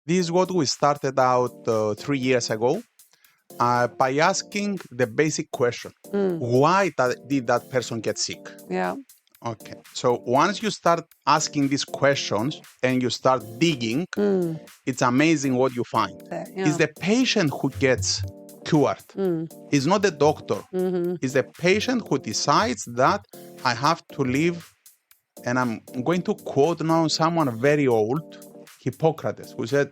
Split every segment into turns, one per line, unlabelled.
This is what we started out 3 years ago by asking the basic question. Why did that person get sick?
Yeah.
Okay. So once you start asking these questions and you start digging, it's amazing what you find.
Yeah.
It's the patient who gets cured. It's not the doctor. It's the patient who decides that I have to live. And I'm going to quote now someone very old, Hippocrates, who said,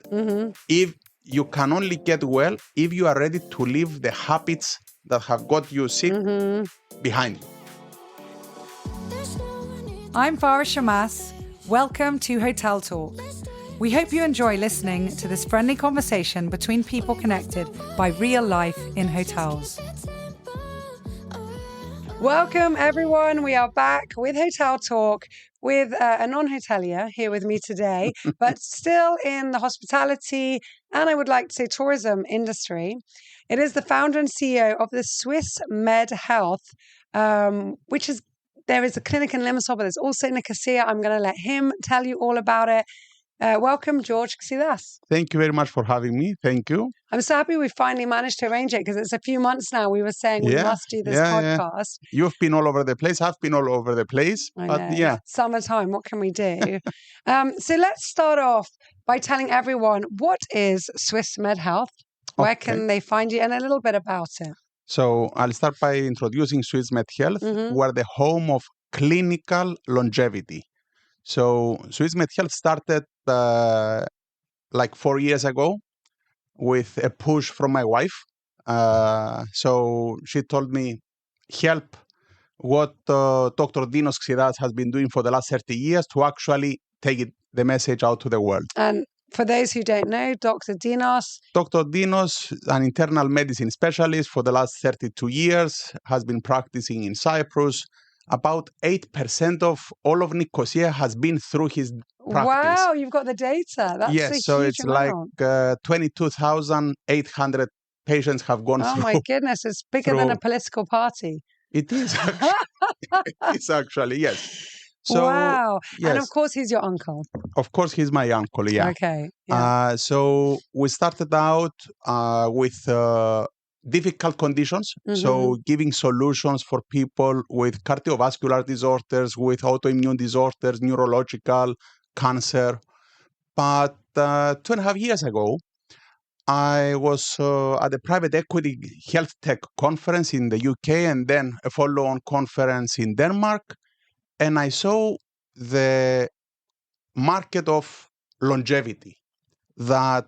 if you can only get well if you are ready to leave the habits that have got you sick behind you.
I'm Farah Shamas. Welcome to Hotel Talk. We hope you enjoy listening to this friendly conversation between people connected by real life in hotels.
Welcome, everyone. We are back with Hotel Talk with a non-hotelier here with me today, but still in the hospitality and I would like to say tourism industry. It is the founder and CEO of the Swiss Med Health, which is there is a clinic in Limassol, but there's also in Nicosia. I'm going to let him tell you all about it. Welcome, George Xydas.
Thank you very much for having me. Thank you.
I'm so happy we finally managed to arrange it because it's a few months now we were saying we must do this podcast.
You've been all over the place. I've been all over the place.
I know. Summertime, what can we do? So let's start off by telling everyone, what is Swiss Med Health? Where can they find you? And a little bit about it.
So I'll start by introducing Swiss Med Health. We're the home of clinical longevity. So Swiss Med Health started like 4 years ago with a push from my wife. So she told me, help what Dr. George Xydas has been doing for the last 30 years to actually take the message out to the world.
And for those who don't know, Dr. Dinos.
Dr. Dinos, an internal medicine specialist for the last 32 years, has been practicing in Cyprus. About 8% of all of Nicosia has been through his practice.
Wow, you've got the data. That's
yes,
a huge
so it's
amount.
like 22,800 patients have gone through.
Oh my goodness, it's bigger than a political party.
It is actually. It's actually, yes. So,
wow.
Yes.
And of course, he's your uncle.
Of course, he's my uncle, yeah.
Okay. Yeah.
So we started out with difficult conditions. So giving solutions for people with cardiovascular disorders, with autoimmune disorders, neurological, cancer. But 2.5 years ago, I was at a private equity health tech conference in the UK and then a follow-on conference in Denmark. And I saw the market of longevity, that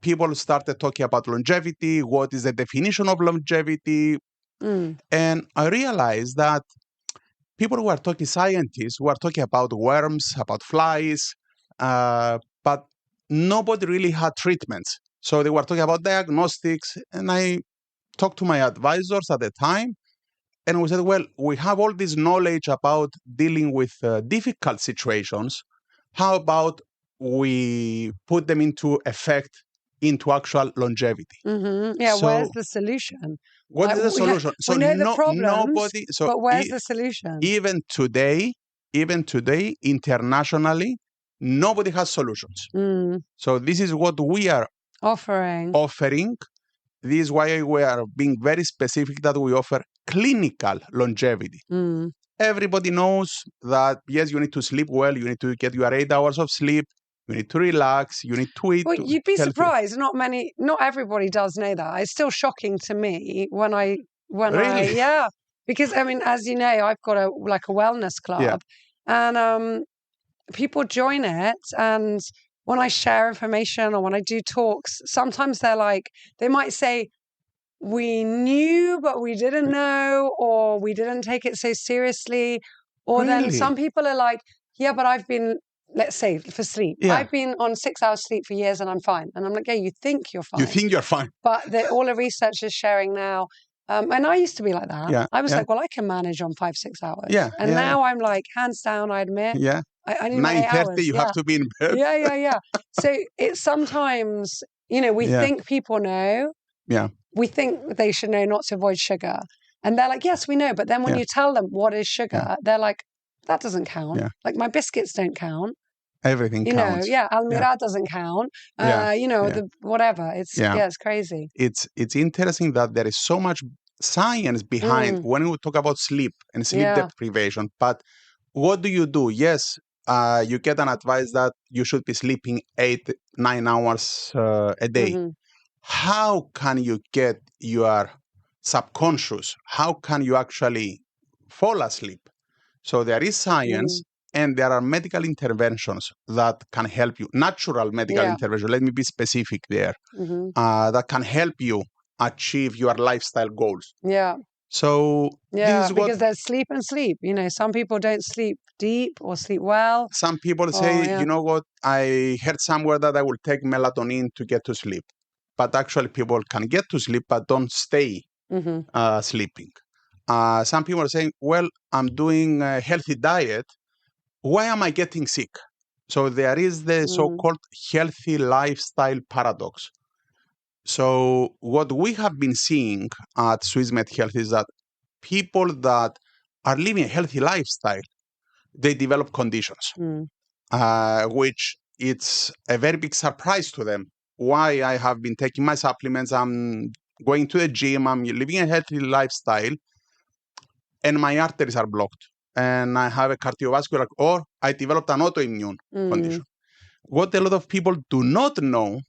people started talking about longevity, what is the definition of longevity. And I realized that people who are talking, scientists, who are talking about worms, about flies, but nobody really had treatments. So they were talking about diagnostics. And I talked to my advisors at the time. And we said, well, we have all this knowledge about dealing with difficult situations. How about we put them into effect, into actual longevity?
Yeah, so, where's the solution?
What is the solution?
So we know the problems, but where's the solution?
Even today, internationally, nobody has solutions. So this is what we are offering. This is why we are being very specific that we offer clinical longevity. Everybody knows that, yes, you need to sleep well, you need to get your 8 hours of sleep, you need to relax, you need to eat.
Well, you'd be surprised. Not everybody does know that. It's still shocking to me when
Really?
because I mean, as you know, I've got a wellness club, and people join it, and when I share information or when I do talks, sometimes they might say, we knew, but we didn't know, or we didn't take it so seriously. Or
Really?
then some people are like, yeah, but I've been, let's say for sleep, I've been on 6 hours sleep for years and I'm fine. And I'm like, yeah, you think you're fine.
You think you're fine.
But all the research is sharing now. And I used to be like that.
Yeah,
I was like, well, I can manage on 5-6 hours.
Yeah,
and now I'm like, hands down, I admit.
Yeah.
I need 9:30,
you have to be in bed.
Yeah. So it's sometimes, we think people know.
Yeah.
We think they should know not to avoid sugar. And they're like, yes, we know. But then when you tell them what is sugar, they're like, that doesn't count. Like my biscuits don't count.
Everything counts.
Almira doesn't count. Whatever. It's crazy.
It's interesting that there is so much science behind when we talk about sleep and sleep deprivation. But what do? Yes, you get an advice that you should be sleeping 8-9 hours a day. How can you get your subconscious? How can you actually fall asleep? So there is science and there are medical interventions that can help you. Natural medical intervention, let me be specific there, that can help you achieve your lifestyle goals.
Yeah.
So this is
because there's sleep and sleep. Some people don't sleep deep or sleep well.
Some people say, you know what, I heard somewhere that I will take melatonin to get to sleep. But actually people can get to sleep but don't stay sleeping. Some people are saying, well, I'm doing a healthy diet. Why am I getting sick? So there is the so-called healthy lifestyle paradox. So what we have been seeing at SwissMed Health is that people that are living a healthy lifestyle, they develop conditions, which it's a very big surprise to them. Why I have been taking my supplements, I'm going to the gym, I'm living a healthy lifestyle, and my arteries are blocked. And I have a cardiovascular, or I developed an autoimmune condition. What a lot of people do not know,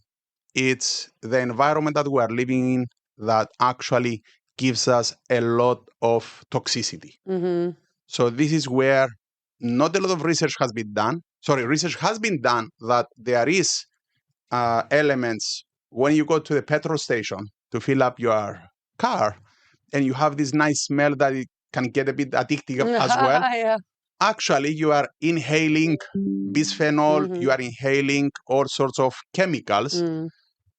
it's the environment that we are living in that actually gives us a lot of toxicity. So this is where not a lot of research has been done. Research has been done that there is elements when you go to the petrol station to fill up your car and you have this nice smell that it can get a bit addictive as well. Actually, you are inhaling bisphenol, you are inhaling all sorts of chemicals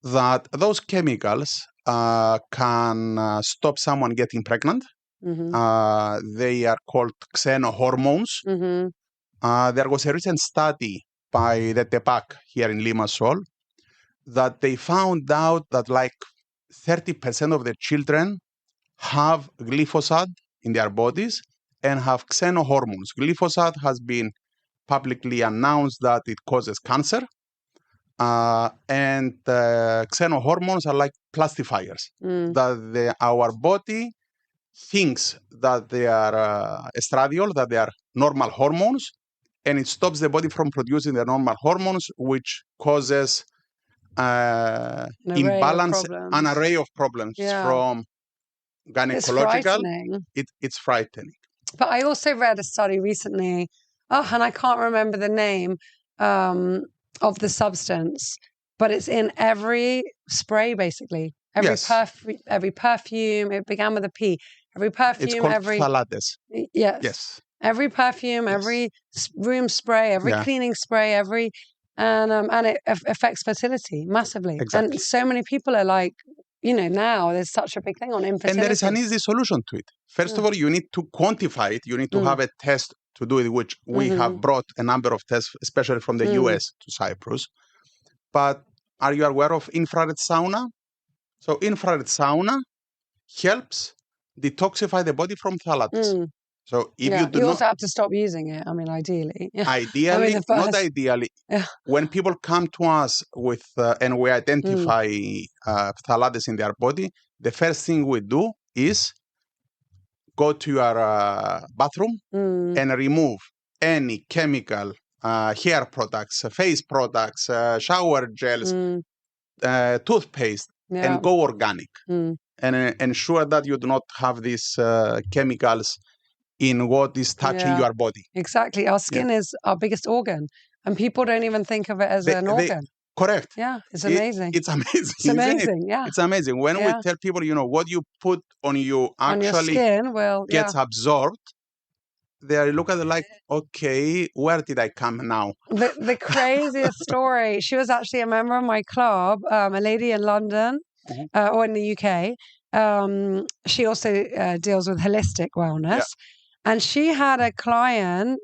that those chemicals can stop someone getting pregnant. They are called xenohormones. There was a recent study by the TEPAC here in Limassol that they found out that like 30% of the children have glyphosate in their bodies and have xenohormones. Glyphosate has been publicly announced that it causes cancer. And xenohormones are like plastifiers, that our body thinks that they are estradiol, that they are normal hormones, and it stops the body from producing the normal hormones, which causes imbalance, an array of problems from gynecological. It's frightening.
But I also read a study recently, and I can't remember the name of the substance, but it's in every spray, basically. Every perfume. It began with a P. Every perfume.
It's called phthalates.
Yes. Every perfume, every room spray, every cleaning spray, and it affects fertility massively.
Exactly.
And so many people are like, now there's such a big thing on infertility.
And there is an easy solution to it. First of all, you need to quantify it. You need to have a test to do it, which we have brought a number of tests, especially from the US to Cyprus. But are you aware of infrared sauna? So infrared sauna helps detoxify the body from phthalates. So if you
also have to stop using it. I mean, ideally.
Ideally, not ideally. When people come to us with and we identify phthalates in their body, the first thing we do is go to your bathroom and remove any chemical, hair products, face products, shower gels, toothpaste, and go organic. And ensure that you do not have these chemicals in what is touching your body.
Exactly. Our skin is our biggest organ, and people don't even think of it as an organ.
Correct.
Yeah, it's amazing.
It's amazing.
It's amazing,
It's amazing. When we tell people, what you put on you actually
on your skin,
gets absorbed, they look at it like, okay, where did I come now?
The craziest story, she was actually a member of my club, a lady in London, or in the UK. She also deals with holistic wellness. And she had a client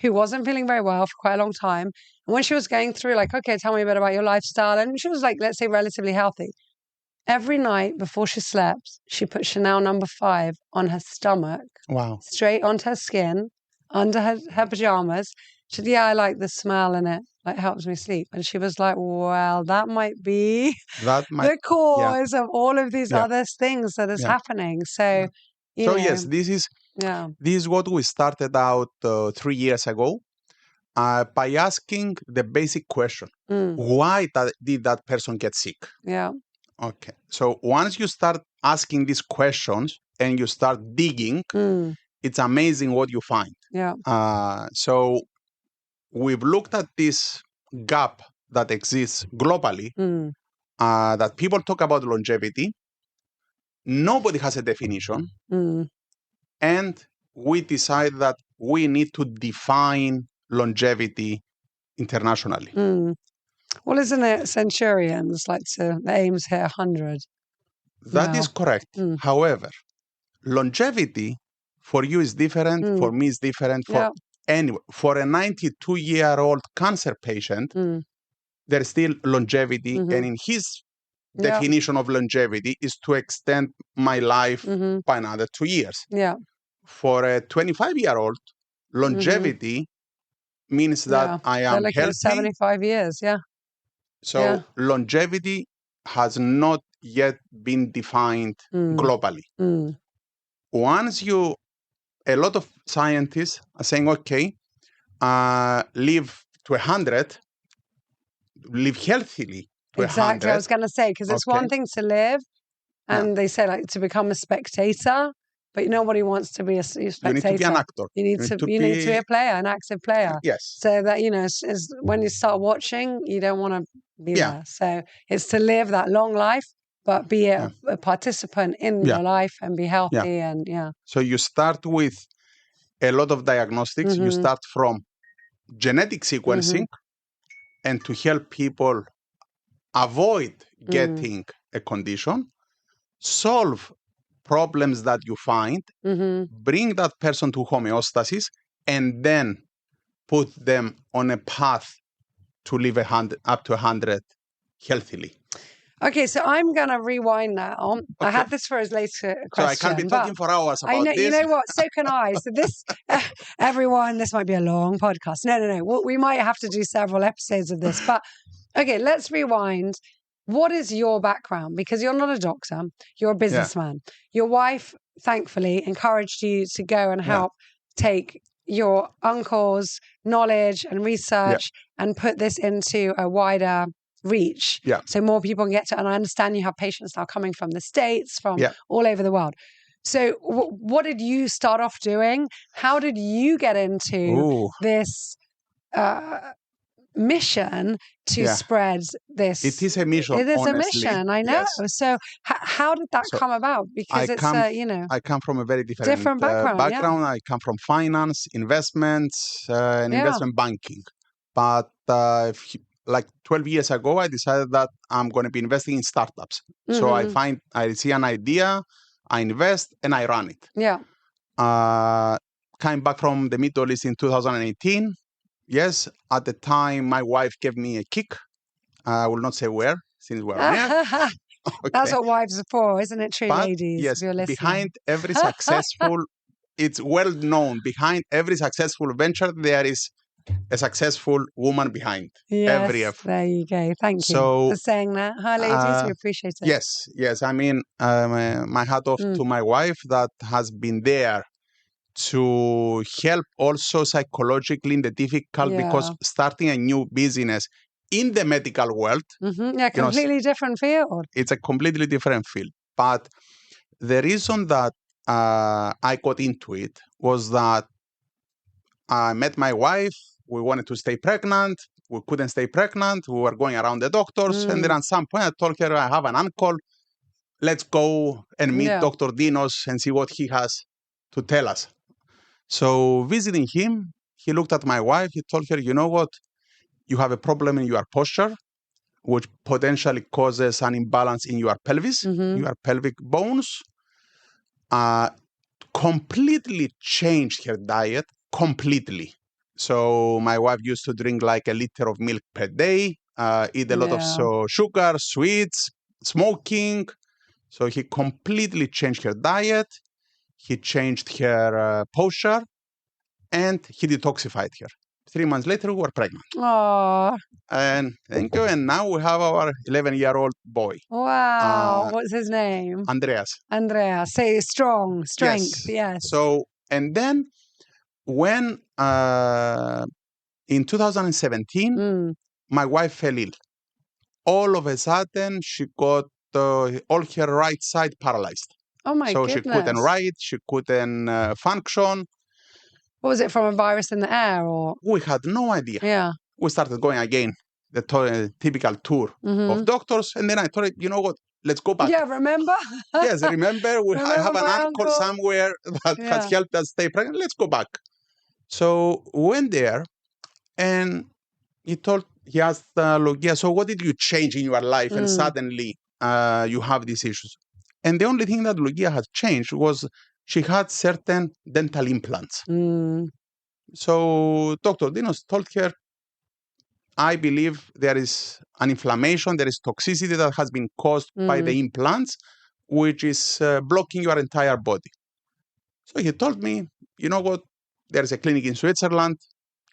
who wasn't feeling very well for quite a long time. And when she was going through, like, okay, tell me a bit about your lifestyle. And she was like, let's say, relatively healthy. Every night before she slept, she put Chanel No. 5 on her stomach.
Wow.
Straight onto her skin, under her pajamas. She said, I like the smell in it. like helps me sleep. And she was like, well, that might be
That might,
the cause of all of these
Yeah.
other things that is
Yeah.
happening. So, you
so
know,
yes, this is
yeah.
what we started out 3 years ago by asking the basic question: why did that person get sick?
Yeah.
Okay, so once you start asking these questions and you start digging, it's amazing what you find.
Yeah.
So we've looked at this gap that exists globally, that people talk about longevity. Nobody has a definition. And we decide that we need to define longevity internationally.
Well, isn't it centurions like the aims hit 100?
That is correct. However, longevity for you is different, for me is different, for anyone. For a 92-year-old cancer patient, there's still longevity, and in his definition of longevity is to extend my life by another 2 years.
Yeah.
For a 25-year-old, longevity means that I am
They're looking
healthy.
at 75 years,
So longevity has not yet been defined globally. Once a lot of scientists are saying, okay, live to 100, live healthily to 100.
I was going to say, because it's one thing to live, and they say like to become a spectator, but nobody wants to be a spectator.
You need to be an actor.
You need to be a player, an active player.
Yes.
So that, you know, when you start watching, you don't want to be there. So it's to live that long life, but be a participant in your life and be healthy and
So you start with a lot of diagnostics. You start from genetic sequencing and to help people avoid getting a condition, solve problems that you find, bring that person to homeostasis, and then put them on a path to live up to 100 healthily.
Okay, so I'm going to rewind now. Okay. I had this for his later question.
So I can't be talking for hours about this.
You know what? So can I. So this, everyone, this might be a long podcast. No. We might have to do several episodes of this. But okay, let's rewind. What is your background? Because you're not a doctor. You're a businessman. Your wife, thankfully, encouraged you to go and help take your uncle's knowledge and research and put this into a wider reach. So more people can get to, and I understand you have patients now coming from the States, from all over the world. So what did you start off doing? How did you get into this mission to spread this?
It is a mission.
It is
honestly.
A mission, I know. Yes. So how did that come about? Because
I come from a very different background. I come from finance, investments, and investment banking. But like 12 years ago, I decided that I'm going to be investing in startups. So I see an idea, I invest, and I run it. Came back from the Middle East in 2018. Yes, at the time, my wife gave me a kick. I will not say where, since we're on air.
Okay. That's what wives are for, isn't it true, ladies?
Yes, behind every successful, it's well known, behind every successful venture, there is a successful woman behind every effort.
There you go. Thank you for saying that. Hi, ladies. We appreciate it.
Yes. I mean, my hat off to my wife that has been there to help also psychologically in the difficult, because starting a new business in the medical world,
completely different field.
It's a completely different field. But the reason that I got into it was that I met my wife. We wanted to stay pregnant. We couldn't stay pregnant. We were going around the doctors. And then at some point I told her, I have an uncle. Let's go and meet Dr. Dinos and see what he has to tell us. So visiting him, he looked at my wife. He told her, you know what? You have a problem in your posture, which potentially causes an imbalance in your pelvis, your pelvic bones. Completely changed her diet, completely. So my wife used to drink like a liter of milk per day, eat a lot of sugar, sweets, smoking. So he completely changed her diet. He changed her posture, and he detoxified her. 3 months later, we were pregnant.
Oh,
And thank you. And now we have our 11-year-old boy,
wow. What's his name?
Andreas.
Andrea. Say strength. Yes.
So, and then when in 2017, my wife fell ill. All of a sudden, she got all her right side paralyzed.
Oh my
so
goodness.
she couldn't write, she couldn't function.
What was it, from a virus in the air or?
We had no idea.
Yeah.
We started going again, the typical tour of doctors. And then I thought, you know what, let's go back.
Yeah, remember?
Yes, remember, I have an uncle somewhere that has helped us stay pregnant. Let's go back. So we went there, and he asked Logia, so what did you change in your life? And suddenly you have these issues. And the only thing that Logia had changed was she had certain dental implants. So Dr. Dinos told her, I believe there is an inflammation, there is toxicity that has been caused by the implants, which is blocking your entire body. So he told me, you know what, there's a clinic in Switzerland,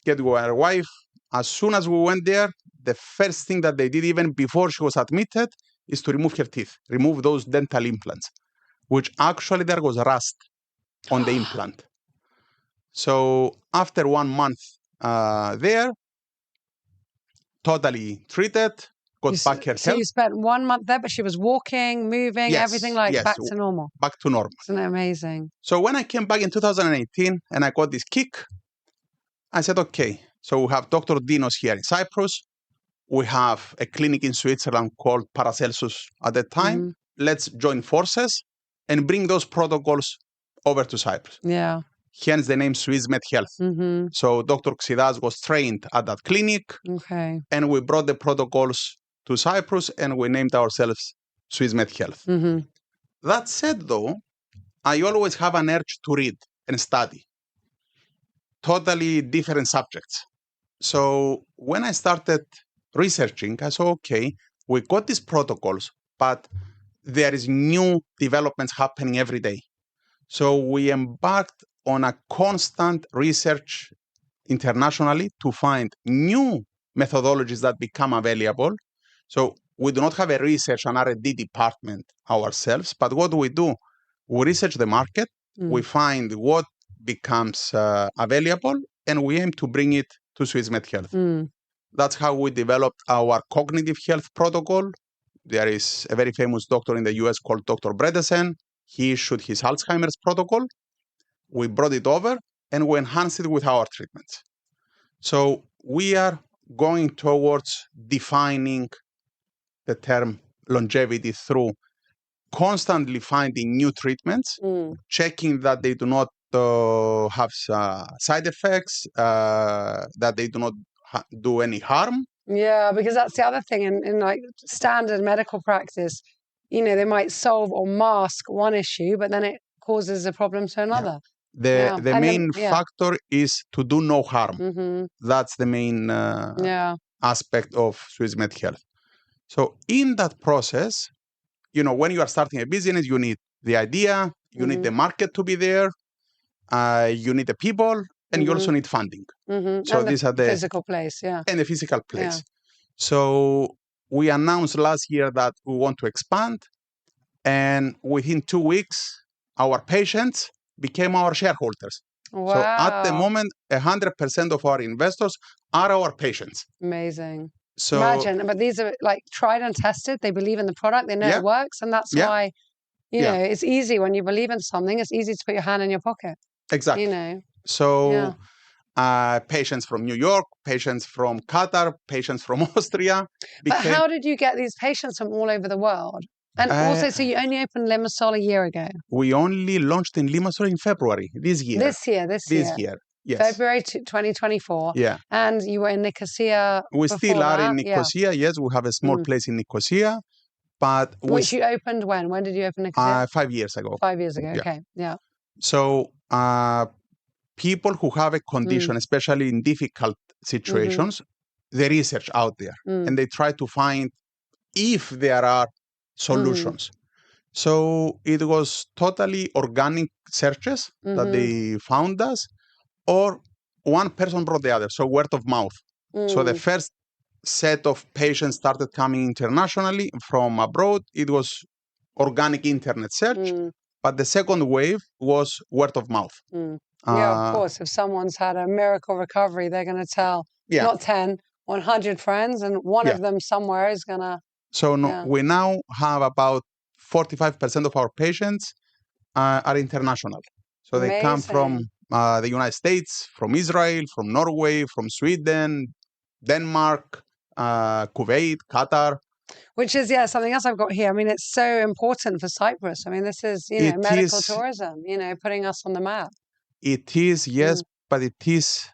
get your wife. As soon as we went there, the first thing that they did, even before she was admitted, is to remove her teeth, remove those dental implants, which actually there was rust on the implant. So after 1 month there, totally treated, got back her health.
So you spent 1 month there, but she was walking, moving, everything back to normal.
Back to normal.
Isn't that amazing?
So when I came back in 2018 and I got this kick, I said, okay, so we have Dr. Dinos here in Cyprus. We have a clinic in Switzerland called Paracelsus at the time. Let's join forces and bring those protocols over to Cyprus.
Yeah.
Hence the name Swiss Med Health. So Dr. Xydas was trained at that clinic.
Okay.
And we brought the protocols to Cyprus and we named ourselves Swiss Med Health. That said, though, I always have an urge to read and study totally different subjects. So when I started researching, I saw, okay, we got these protocols, but there is new developments happening every day. So we embarked on a constant research internationally to find new methodologies that become available. So we do not have a research and R&D department ourselves, but what do? We research the market, we find what becomes available, and we aim to bring it to Swiss Med Health. That's how we developed our cognitive health protocol. There is a very famous doctor in the US called Dr. Bredesen. He issued his Alzheimer's protocol. We brought it over and we enhanced it with our treatments. So we are going towards defining the term longevity through constantly finding new treatments, checking that they do not have side effects, that they do not do any harm.
Yeah, because that's the other thing in like standard medical practice. You know, they might solve or mask one issue, but then it causes a problem to another.
The main factor is to do no harm. That's the main aspect of Swiss Med Health. So in that process, you know, when you are starting a business, you need the idea, you need the market to be there, you need the people, and you also need funding. So
and
these are the
physical place, and the
physical place. So we announced last year that we want to expand, and within 2 weeks, our patients became our shareholders.
Wow.
So at the moment, 100% of our investors are our patients.
Amazing.
So
imagine, but these are like tried and tested. They believe in the product. They know it works, and that's why, you know, it's easy when you believe in something. It's easy to put your hand in your pocket.
Exactly.
You know.
So patients from New York, patients from Qatar, patients from Austria.
But how did you get these patients from all over the world? And also, so you only opened Limassol a year ago.
We only launched in Limassol in February this year.
This year. Yes. February 2024.
Yeah.
And you were in Nicosia.
We still are in Nicosia. Yes, we have a small place in Nicosia. But
which you opened when? When did you open Nicosia?
5 years ago.
5 years ago. Okay. Yeah.
So people who have a condition, especially in difficult situations, they research out there and they try to find if there are solutions. So it was totally organic searches that they found us, or one person brought the other, so word of mouth. So the first set of patients started coming internationally from abroad. It was organic internet search, but the second wave was word of mouth.
Yeah, of course. If someone's had a miracle recovery, they're going to tell not 10, 100 friends, and one of them somewhere is going to...
So we now have about 45% of our patients are international. So they come from the United States, from Israel, from Norway, from Sweden, Denmark, Kuwait, Qatar.
Which is, something else I've got here. I mean, it's so important for Cyprus. I mean, this is, medical tourism, putting us on the map.
It is, yes, but it is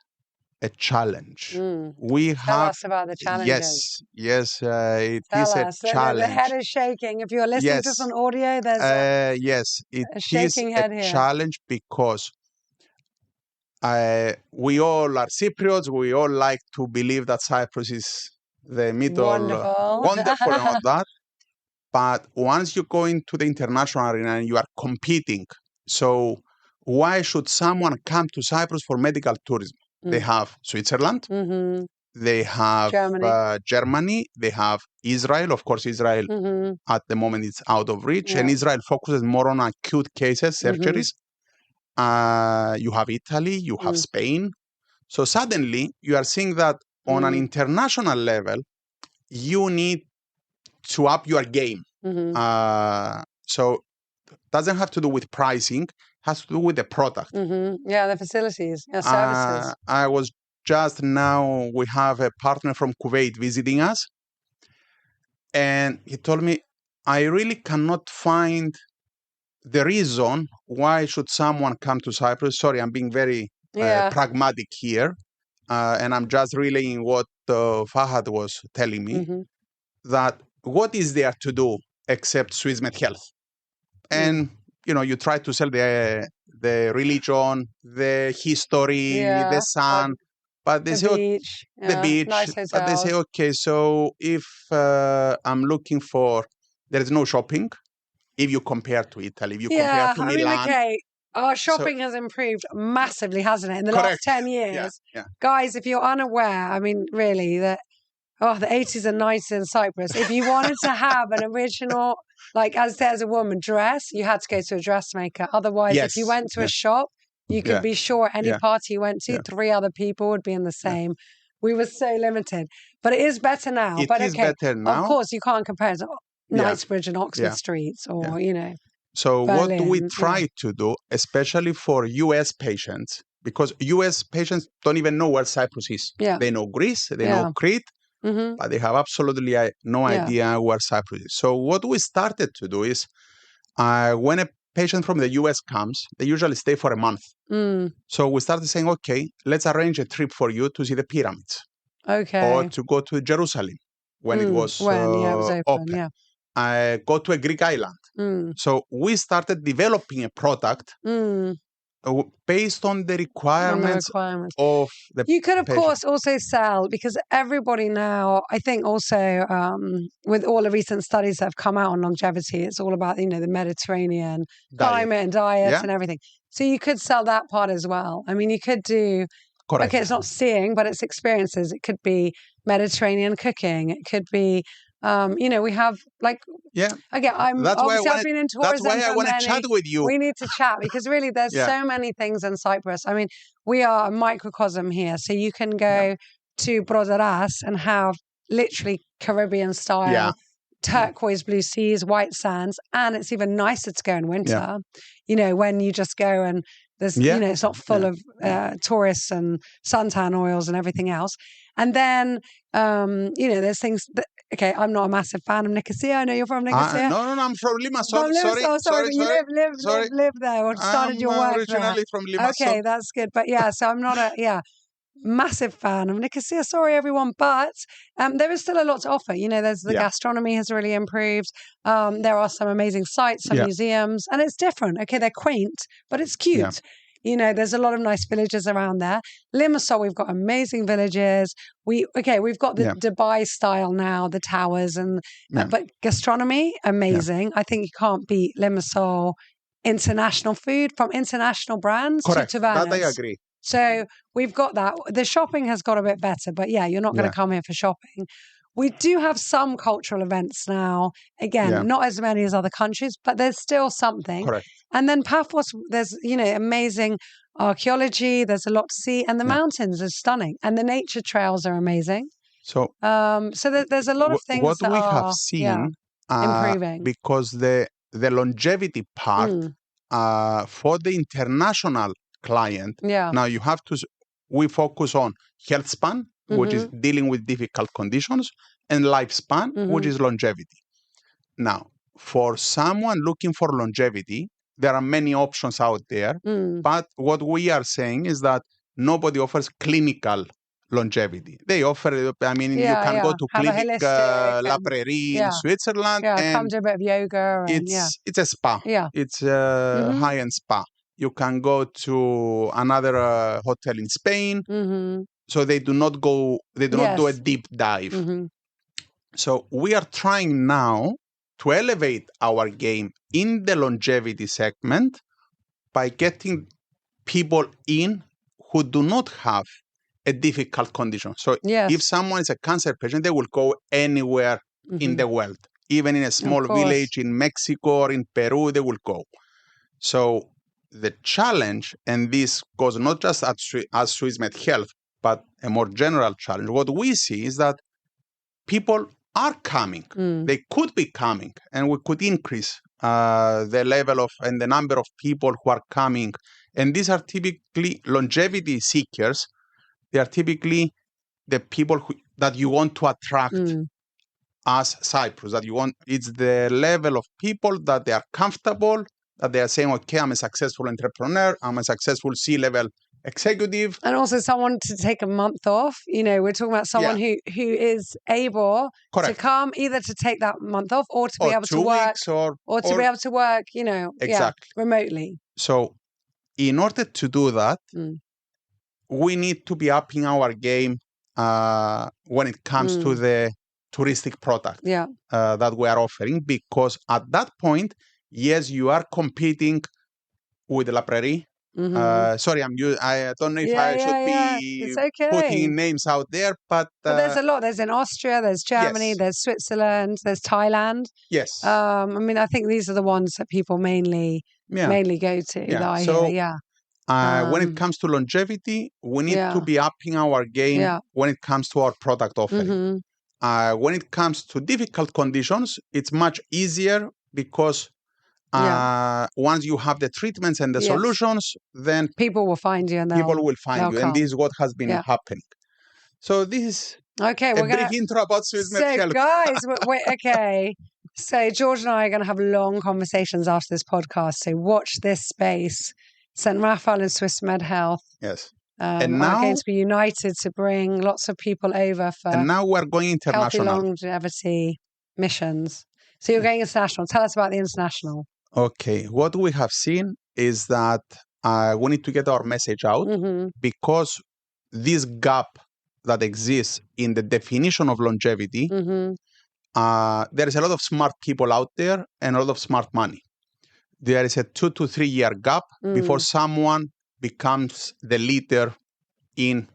a challenge.
Tell us about the challenges.
Yes, it is a challenge.
The head is shaking. If you're listening to this on audio, there's
it
a shaking head here.
Challenge because we all are Cypriots. We all like to believe that Cyprus is the middle, wonderful and all that. But once you go into the international arena and you are competing, so why should someone come to Cyprus for medical tourism? They have Switzerland, they have Germany, they have Israel. Of course, Israel at the moment is out of reach, and Israel focuses more on acute cases, surgeries. You have Italy, you have Spain. So suddenly you are seeing that on an international level, you need to up your game. So it doesn't have to do with pricing, it has to do with the product.
The facilities, services.
I was just now, we have a partner from Kuwait visiting us, and he told me, I really cannot find the reason why should someone come to Cyprus. Sorry, I'm being very pragmatic here, and I'm just relaying what Fahad was telling me, that what is there to do except SwissMed Health? And, you try to sell the religion, the history, the sun, but they say, the beach,
nice
but they say, okay, so if I'm looking for, there is no shopping, if you compare to Italy, if you compare to Milan.
Our shopping has improved massively, hasn't it, in the last 10 years? Guys, if you're unaware, I mean, really, the 80s and 90s in Cyprus, if you wanted to have an original, like as there's a woman dress, you had to go to a dressmaker. Otherwise, if you went to a shop, you could be sure any party you went to, 3 other people would be in the same. We were so limited. But it is better now.
It is better now.
Of course, you can't compare it to Knightsbridge and Oxford Streets or,
So
Berlin,
what we try to do, especially for US patients, because US patients don't even know where Cyprus is. They know Greece, they know Crete, but they have absolutely no idea where Cyprus is. So what we started to do is, when a patient from the US comes, they usually stay for a month. So we started saying, okay, let's arrange a trip for you to see the pyramids. Or to go to Jerusalem when it was, open. Go to a Greek island. So we started developing a product based on the requirements of the
You could, of
patient.
course, also sell, because everybody now, I think also with all the recent studies that have come out on longevity, it's all about, the Mediterranean climate and diet and everything. So you could sell that part as well. I mean, you could do, okay, it's not seeing, but it's experiences. It could be Mediterranean cooking. It could be, we have again, I've been in tourism.
That's why I want to chat with you.
We need to chat because really there's so many things in Cyprus. I mean, we are a microcosm here. So you can go to Brodaras and have literally Caribbean style, turquoise blue seas, white sands, and it's even nicer to go in winter, when you just go and there's, it's not full of tourists and suntan oils and everything else. And then, there's things that, okay, I'm not a massive fan of Nicosia. I know you're from Nicosia.
No, I'm from Limassol.
Sorry. You live there or started your work
originally from Limassol.
Okay, that's good. But so I'm not a massive fan of Nicosia. Sorry, everyone. But there is still a lot to offer. There's the gastronomy has really improved. There are some amazing sites, some museums, and it's different. Okay, they're quaint, but it's cute. There's a lot of nice villages around there. Limassol, we've got amazing villages. We've got the Dubai style now, the towers, but gastronomy, amazing. I think you can't beat Limassol international food from international brands
Correct.
to Tavernas.
That I agree.
So we've got that. The shopping has got a bit better, but yeah, you're not going to come here for shopping. We do have some cultural events now. Again, not as many as other countries, but there's still something.
Correct.
And then Paphos, there's, amazing archaeology. There's a lot to see. And the mountains are stunning. And the nature trails are amazing.
So,
there's a lot of things
what
that
we
are
have seen,
improving.
Because the longevity part for the international client, now you have to, we focus on health span, which is dealing with difficult conditions, and lifespan, which is longevity. Now, for someone looking for longevity, there are many options out there, but what we are saying is that nobody offers clinical longevity. They offer, you can go to Clinic La Prairie in Switzerland.
And come do a bit of yoga. And,
it's a spa. It's a high-end spa. You can go to another hotel in Spain. So they do not do a deep dive. So we are trying now to elevate our game in the longevity segment by getting people in who do not have a difficult condition. So if someone is a cancer patient, they will go anywhere in the world, even in a small village in Mexico or in Peru, they will go. So the challenge, and this goes not just as SwissMed Health, but a more general challenge, what we see is that people are coming. They could be coming, and we could increase the level of and the number of people who are coming. And these are typically longevity seekers. They are typically the people that you want to attract as Cyprus, that you want. It's the level of people that they are comfortable, that they are saying, okay, I'm a successful entrepreneur, I'm a successful C-level executive.
And also someone to take a month off. We're talking about someone who is able to come, either to take that month off or to be able to work, or to be able to work, remotely.
So in order to do that, we need to be upping our game when it comes to the touristic product that we are offering, because at that point, yes, you are competing with La Prairie. Sorry, I don't know if I should be putting names out there, but
there's a lot. There's in Austria, there's Germany, there's Switzerland, there's Thailand.
Yes.
I think these are the ones that people mainly go to.
When it comes to longevity, we need to be upping our game when it comes to our product offering. When it comes to difficult conditions, it's much easier because once you have the treatments and the solutions, then
people will find you, and
people will find you, and this is what has been happening. So this is a brief intro about SwissMed Health.
Guys, okay. So George and I are going to have long conversations after this podcast. So watch this space. St. Raphael and SwissMed Health.
Yes.
And now are going to be united to bring lots of people over for.
And now we're going international.
Healthy longevity missions. So you're going international. Tell us about the international.
Okay, what we have seen is that we need to get our message out because this gap that exists in the definition of longevity, there is a lot of smart people out there and a lot of smart money. There is a 2 to 3 year gap before someone becomes the leader in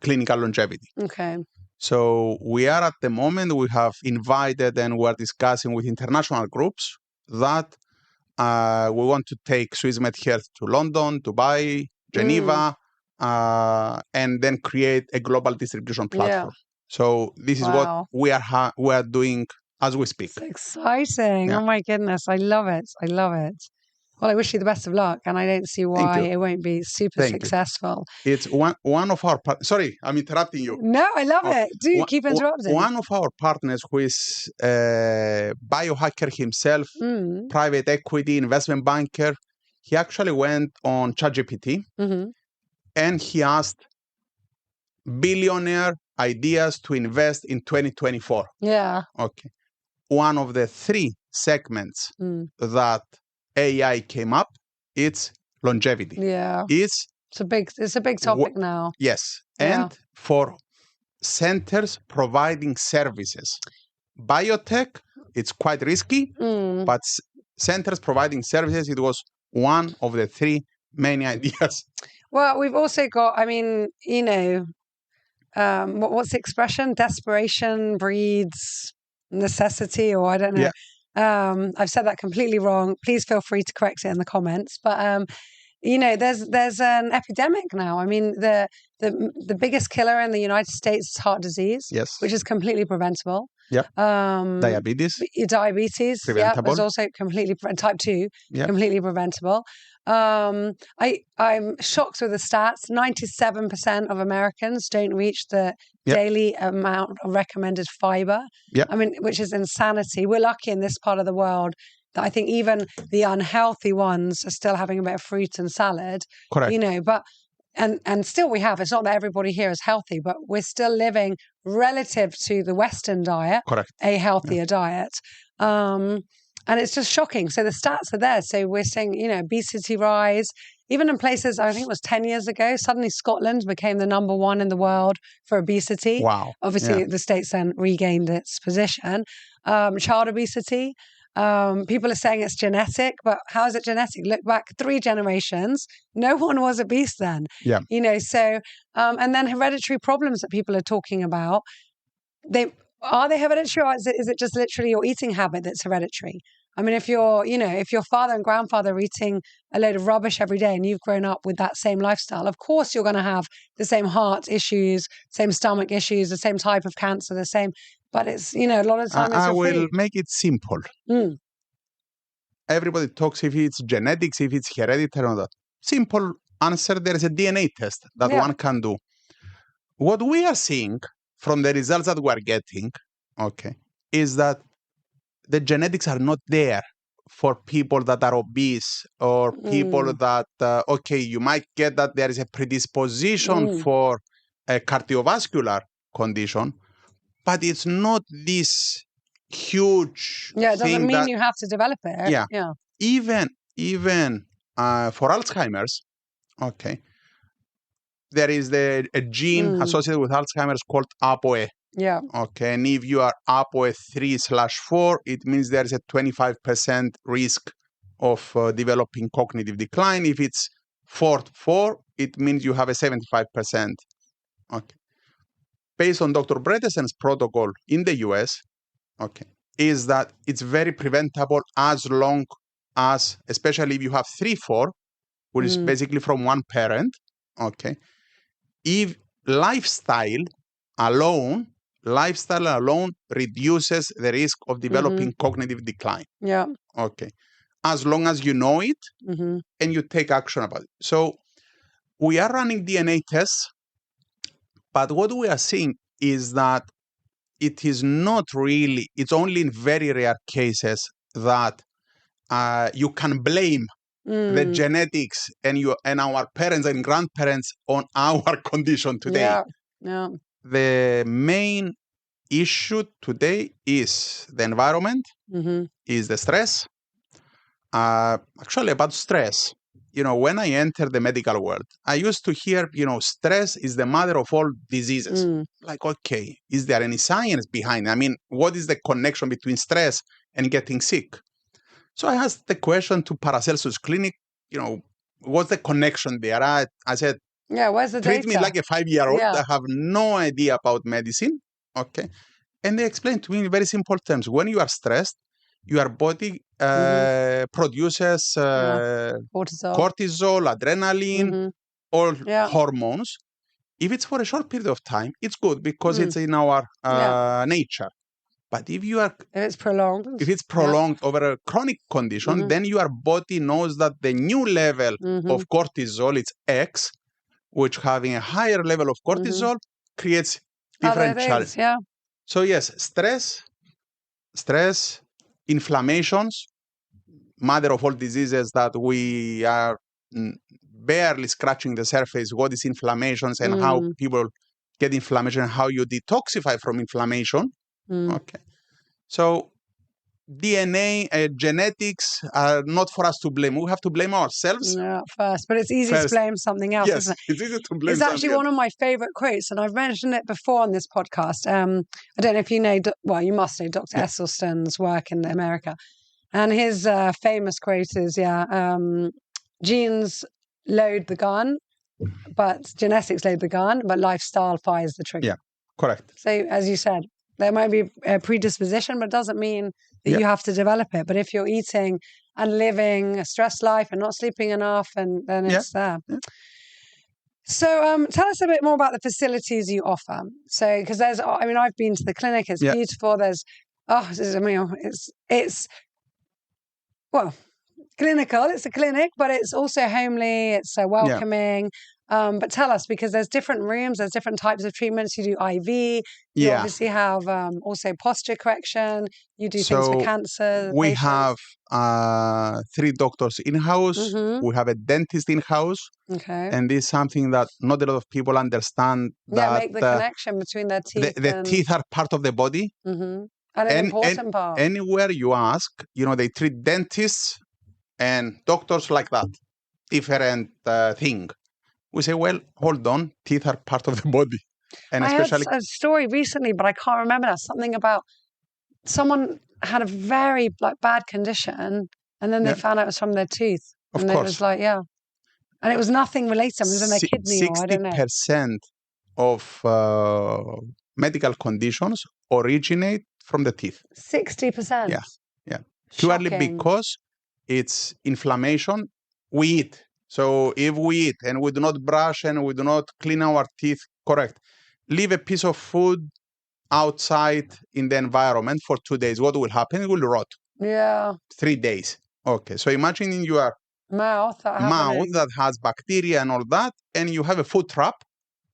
clinical longevity.
Okay.
So we are at the moment, we have invited and we're discussing with international groups that we want to take SwissMed Health to London, Dubai, Geneva, and then create a global distribution platform. So this is what we are doing as we speak.
It's exciting. Oh my goodness. I love it. Well, I wish you the best of luck, and I don't see why it won't be super successful.
It's one of our sorry, I'm interrupting you.
No, I love it. Do keep interrupting.
One of our partners, who is a biohacker himself, private equity investment banker, he actually went on ChatGPT and he asked billionaire ideas to invest in 2024.
Yeah.
Okay. One of the 3 segments that AI came up, it's longevity.
Yeah.
It's
a big topic now.
Yes. And for centers providing services. Biotech, it's quite risky, but centers providing services, it was one of the 3 Many ideas.
Well, we've also got, I mean, you know, what's the expression? Desperation breeds necessity, or I don't know.
Yeah.
I've said that completely wrong. Please feel free to correct it in the comments. But you know, there's an epidemic now. I mean, the biggest killer in the United States is heart disease,
Yes.
which is completely preventable.
Yeah. Diabetes.
Diabetes,
Preventable.
is also completely type 2, completely preventable. I'm shocked with the stats. 97% of Americans don't reach the daily amount of recommended fiber.
Yeah.
I mean, which is insanity. We're lucky in this part of the world that I think even the unhealthy ones are still having a bit of fruit and salad.
Correct.
You know, but and still we have. It's not that everybody here is healthy, but we're still living relative to the Western diet, a healthier diet. And it's just shocking. So the stats are there. So we're seeing, you know, obesity rise. Even in places, I think it was 10 years ago, suddenly Scotland became the number 1 in the world for obesity.
Wow.
Obviously, the States then regained its position. Child obesity. People are saying it's genetic, but how is it genetic? Look back 3 generations. No one was obese then.
Yeah.
You know, so, and then hereditary problems that people are talking about, are they hereditary, or is it just literally your eating habit that's hereditary? I mean, if your father and grandfather are eating a load of rubbish every day and you've grown up with that same lifestyle, of course you're going to have the same heart issues, same stomach issues, the same type of cancer, but it's, you know, a lot of the time it's
I
your
will
food.
make it simple. Everybody talks if it's genetics, if it's hereditary or not. Simple answer, there is a DNA test that one can do. What we are seeing from the results that we are getting, is that the genetics are not there for people that are obese or people that, you might get that there is a predisposition for a cardiovascular condition, but it's not this huge
it doesn't
thing
mean you have to develop it.
Yeah. Even for Alzheimer's, there is a gene associated with Alzheimer's called ApoE.
Yeah.
And if you are ApoE 3/4, it means there is a 25% risk of developing cognitive decline. If it's 4/4, it means you have a 75%. Based on Dr. Bredesen's protocol in the US, is that it's very preventable as long as, especially if you have 3/4, which is basically from one parent, if lifestyle alone reduces the risk of developing cognitive decline.
Yeah.
As long as you know it and you take action about it. So we are running DNA tests, but what we are seeing is that it is not really, it's only in very rare cases that you can blame the genetics and our parents and grandparents on our condition today.
Yeah.
The main issue today is the environment, is the stress. Actually, about stress, you know, when I entered the medical world, I used to hear, you know, stress is the mother of all diseases. Like, is there any science behind it? I mean, what is the connection between stress and getting sick? So I asked the question to Paracelsus Clinic, you know, what's the connection there? I said,
where's the
treat
data?
me like a 5-year-old. I have no idea about medicine. And they explained to me in very simple terms. When you are stressed, your body produces cortisol, adrenaline, all hormones. If it's for a short period of time, it's good because it's in our nature. But if it's prolonged over a chronic condition, then your body knows that the new level of cortisol is X, which having a higher level of cortisol creates different challenges. So yes, stress, inflammations, mother of all diseases that we are barely scratching the surface. What is inflammations and how people get inflammation and how you detoxify from inflammation. So DNA, genetics are not for us to blame. We have to blame ourselves
first. But it's easy to blame something else, isn't it?
It's easy to blame
It's actually one of my favorite quotes, and I've mentioned it before on this podcast. I don't know if you know, you must know Dr. Esselstyn's work in America. And his famous quote is, genes load the gun, but genetics load the gun, but lifestyle fires the trigger.
Yeah, correct.
So as you said, there might be a predisposition, but it doesn't mean that you have to develop it. But if you're eating and living a stressed life and not sleeping enough, and then it's there.
Yeah.
So tell us a bit more about the facilities you offer. So, because I've been to the clinic, it's beautiful. There's, it's clinical. It's a clinic, but it's also homely. It's welcoming. But tell us, because there's different rooms, there's different types of treatments. You do IV. You obviously have also posture correction. You do things for cancer.
We have 3 doctors in-house.
Mm-hmm.
We have a dentist in-house.
Okay.
And this is something that not a lot of people understand. That
make the connection between their teeth.
The teeth are part of the body.
Mm-hmm. And an important part.
Anywhere you ask, they treat dentists and doctors like that. Different thing. We say, well, hold on, teeth are part of the body. And
I
especially
heard a story recently, but I can't remember now. Something about someone had a very bad condition, and then they found out it was from their teeth.
Of
and
course.
It was and it was nothing related. It was in their kidney, or I don't know.
60% of medical conditions originate from the teeth.
60%?
Yeah. Purely because it's inflammation. We eat. So if we eat and we do not brush and we do not clean our teeth correct, leave a piece of food outside in the environment for 2 days, what will happen? It will rot.
Yeah.
3 days. Okay. So imagine in your
mouth
that has bacteria and all that, and you have a food trap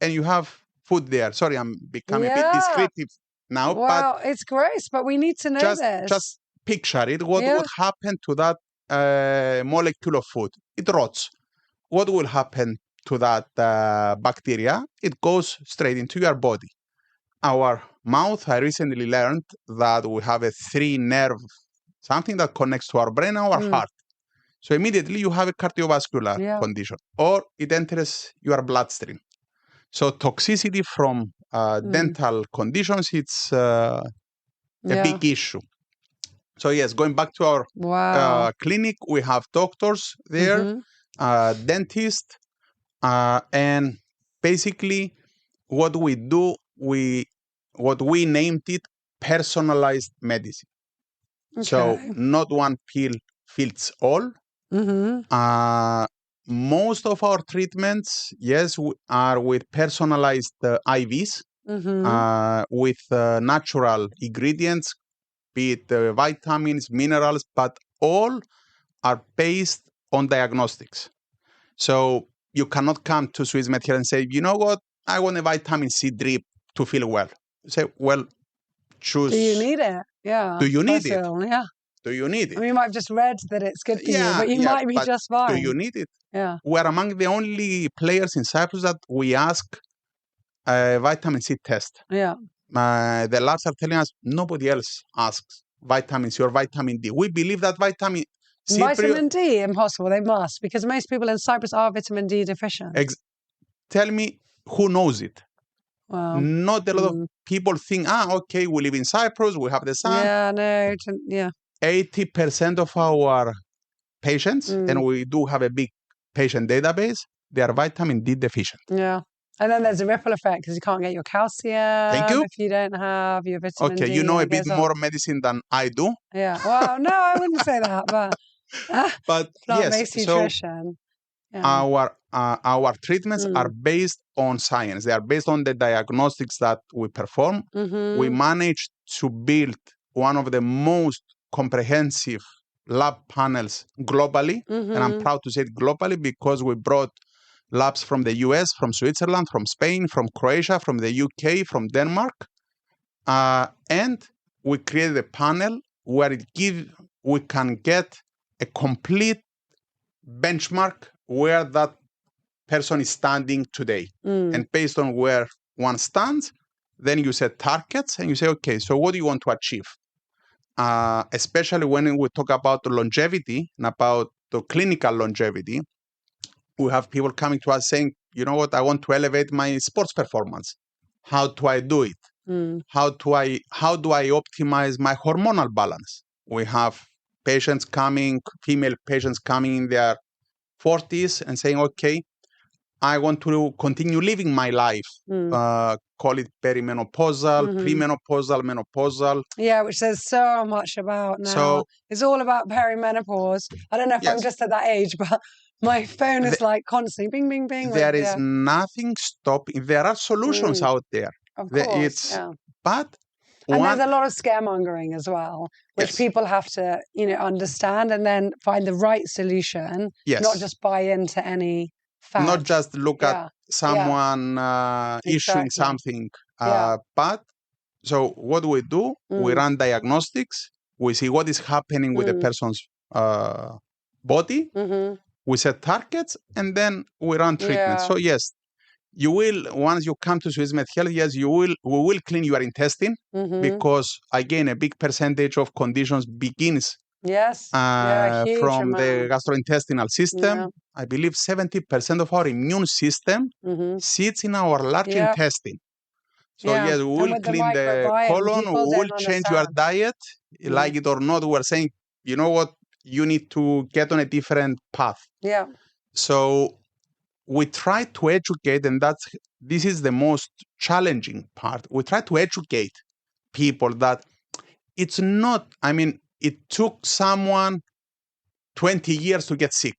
and you have food there. Sorry, I'm becoming a bit descriptive now.
Well, it's gross, but we need to know this.
Just picture it. What would happen to that molecule of food? It rots. What will happen to that bacteria? It goes straight into your body. Our mouth, I recently learned that we have a 3 nerve, something that connects to our brain and our heart. So immediately you have a cardiovascular condition, or it enters your bloodstream. So toxicity from dental conditions, it's a big issue. So yes, going back to our clinic, we have doctors there, dentist, and basically what we do, what we named it personalized medicine. Okay. So not one pill fits all. Most of our treatments, are with personalized IVs, with natural ingredients, be it vitamins, minerals, but all are based on diagnostics. So you cannot come to Swiss Med here and say, you know what, I want a vitamin C drip to feel well. You say, well, choose.
Do you need it? Yeah.
Do you need it?
Yeah.
Do you need it?
I mean, you might have just read that it's good for you, but you might be just fine.
Do you need it?
Yeah.
We're among the only players in Cyprus that we ask a vitamin C test.
Yeah.
The labs are telling us nobody else asks vitamin C or vitamin D. We believe that vitamin C...
Vitamin D, impossible. They must, because most people in Cyprus are vitamin D deficient.
Tell me who knows it.
Wow.
Not a lot of people think, okay, we live in Cyprus, we have the sun.
Yeah, no, yeah.
80% of our patients, and we do have a big patient database, they are vitamin D deficient.
Yeah. And then there's a ripple effect because you can't get your calcium.
Thank you.
If you don't have your vitamin D.
Okay, you know a bit more medicine than I do.
Yeah. Well, no, I wouldn't say that, but
yes,
nutrition.
Our treatments are based on science. They are based on the diagnostics that we perform. We managed to build one of the most comprehensive lab panels globally, and I'm proud to say it globally because we brought labs from the US, from Switzerland, from Spain, from Croatia, from the UK, from Denmark, and we created a panel where we can get a complete benchmark where that person is standing today. And based on where one stands, then you set targets and you say, okay, so what do you want to achieve? Especially when we talk about longevity and about the clinical longevity, we have people coming to us saying, you know what, I want to elevate my sports performance. How do I do it? How do I optimize my hormonal balance? We have female patients coming in their 40s and saying, okay, I want to continue living my life. Call it perimenopausal, premenopausal, menopausal.
Yeah, which says so much about now.
So
it's all about perimenopause. I don't know if I'm just at that age, but my phone is like constantly bing, bing, bing.
There is nothing stopping. There are solutions out there.
Of course,
But
and there's a lot of scaremongering as well, which people have to, understand and then find the right solution, not just buy into any fad.
Not just look at someone issuing something. But so what we do, we run diagnostics. We see what is happening with the person's body. We set targets, and then we run treatments. So yes, you will, once you come to Swiss Med Health, yes, we will clean your intestine because, again, a big percentage of conditions begins from the gastrointestinal system. I believe 70% of our immune system sits in our large intestine. So yes, we will clean the colon, we will change your diet, like it or not. We're saying, you know what, you need to get on a different path.
Yeah.
So we try to educate, and this is the most challenging part. We try to educate people that it's not, it took someone 20 years to get sick.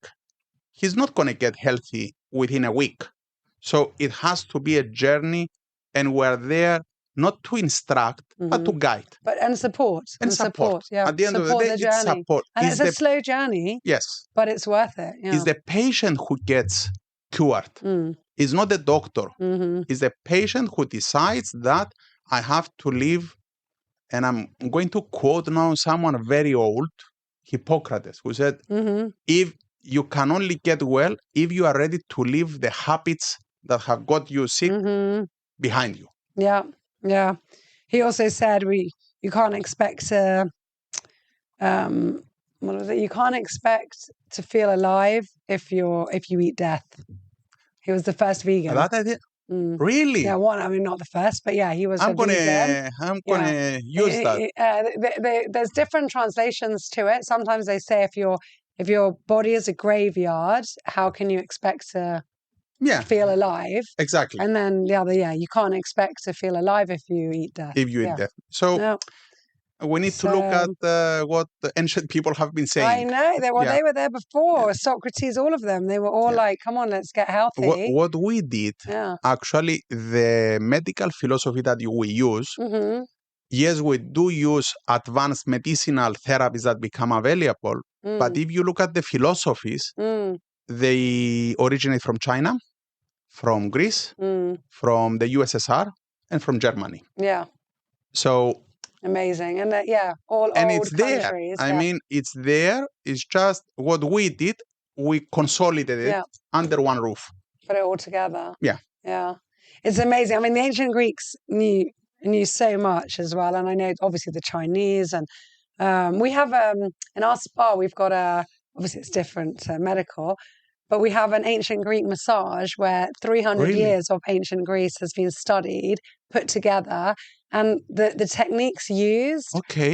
He's not going to get healthy within a week. So it has to be a journey, and we're there not to instruct, but to guide.
And support.
And support.
Yeah.
At the end of the day, it's support.
And it's a slow journey.
Yes.
But it's worth it. Yeah.
It's the patient who gets cured. It's not the doctor. It's the patient who decides that I have to live. And I'm going to quote now someone very old, Hippocrates, who said, if you can only get well if you are ready to leave the habits that have got you sick behind you.
Yeah, yeah. He also said you can't expect to what was it? You can't expect to feel alive if you eat death. He was the first vegan.
That idea? Really?
Yeah, not the first, but yeah, he was a vegan.
I'm gonna use that.
There's different translations to it. Sometimes they say if your body is a graveyard, how can you expect to feel alive?
Exactly.
And then the other, you can't expect to feel alive if you eat death.
If you eat death. So we need to look at what the ancient people have been saying.
I know. They were there before. Socrates, all of them. They were all like, come on, let's get healthy.
What we did, actually, the medical philosophy that we use, yes, we do use advanced medicinal therapies that become available. But if you look at the philosophies, they originate from China, from Greece, from the USSR, and from Germany.
Yeah.
So
amazing. And all
and
old
it's there.
Countries,
it's there. It's just what we did. We consolidated it under one roof.
Put it all together.
Yeah.
Yeah. It's amazing. The ancient Greeks knew so much as well. And I know obviously the Chinese, and we have in our spa, we've got obviously it's different medical, but we have an ancient Greek massage where 300 years of ancient Greece has been studied, put together, and the techniques used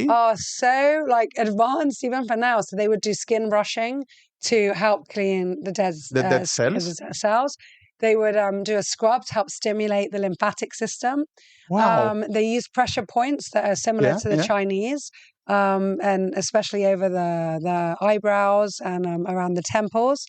are so advanced even for now. So they would do skin brushing to help clean the dead cells. They would do a scrub to help stimulate the lymphatic system.
Wow.
They use pressure points that are similar to the Chinese, and especially over the eyebrows and around the temples.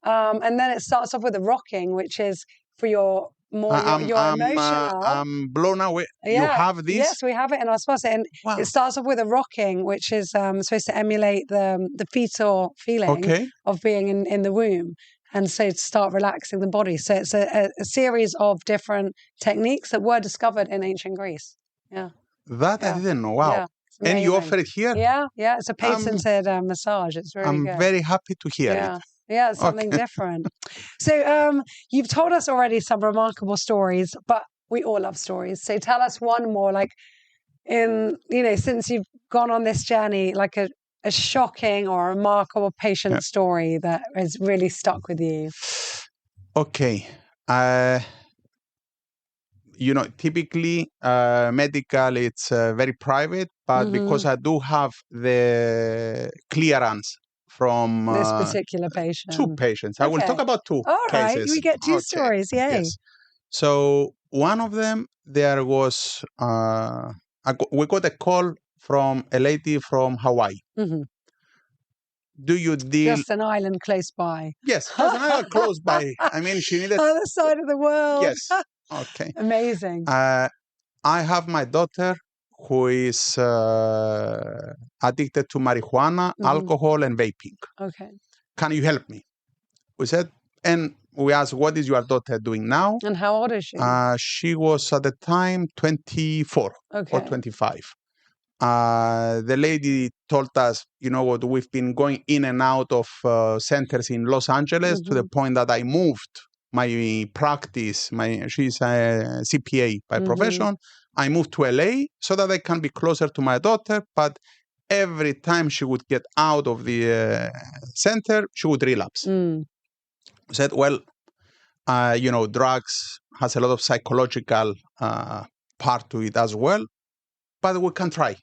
And then it starts off with a rocking, which is for your emotional.
I'm blown away. You have this?
Yes, we have it in our spa. And it starts off with a rocking, which is supposed to emulate the fetal feeling of being in the womb. And so to start relaxing the body. So it's a series of different techniques that were discovered in ancient Greece. Yeah.
That I didn't know. Wow.
Yeah,
and you offer it here?
Yeah. It's a patented massage. It's very good.
I'm very happy to hear it.
Yeah, it's something different. So you've told us already some remarkable stories, but we all love stories. So tell us one more, since you've gone on this journey, a shocking or a remarkable patient story that has really stuck with you.
Okay. Typically medical, it's very private, but because I do have the clearance from
this particular patient.
2 patients. I will talk about 2
All right,
cases.
we get 2 stories. Yay.
Yes. So one of them, there was, we got a call from a lady from Hawaii.
Mm-hmm.
Do you deal...
Just an island close by.
Yes, just an island close by. I mean, she needed...
Other side of the world.
Yes. Okay.
Amazing.
I have my daughter who is addicted to marijuana, alcohol, and vaping.
Okay.
Can you help me? We said, and we asked, what is your daughter doing now?
And how old is she?
She was at the time 24 or 25. The lady told us, you know what, we've been going in and out of centers in Los Angeles to the point that I moved my practice. She's a CPA by profession. I moved to LA so that I can be closer to my daughter. But every time she would get out of the center, she would relapse. I said, well, you know, drugs has a lot of psychological part to it as well. But we can try.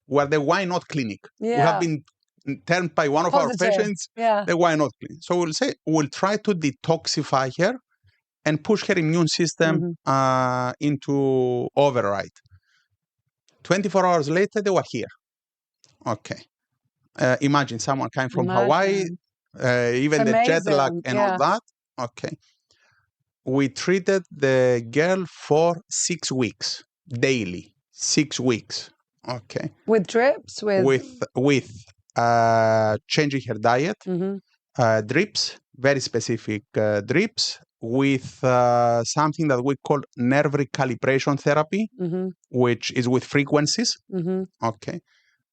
We're the Why Not Clinic.
Yeah.
We have been termed by one of our patients the Why Not Clinic. So we'll say we'll try to detoxify her and push her immune system into override. 24 hours later, they were here. Okay. Imagine someone coming from Hawaii, even the jet lag and all that. Okay. We treated the girl for 6 weeks, daily. 6 weeks. Okay.
With drips?
With changing her diet, drips, very specific drips, with something that we call nerve recalibration therapy, which is with frequencies. Okay.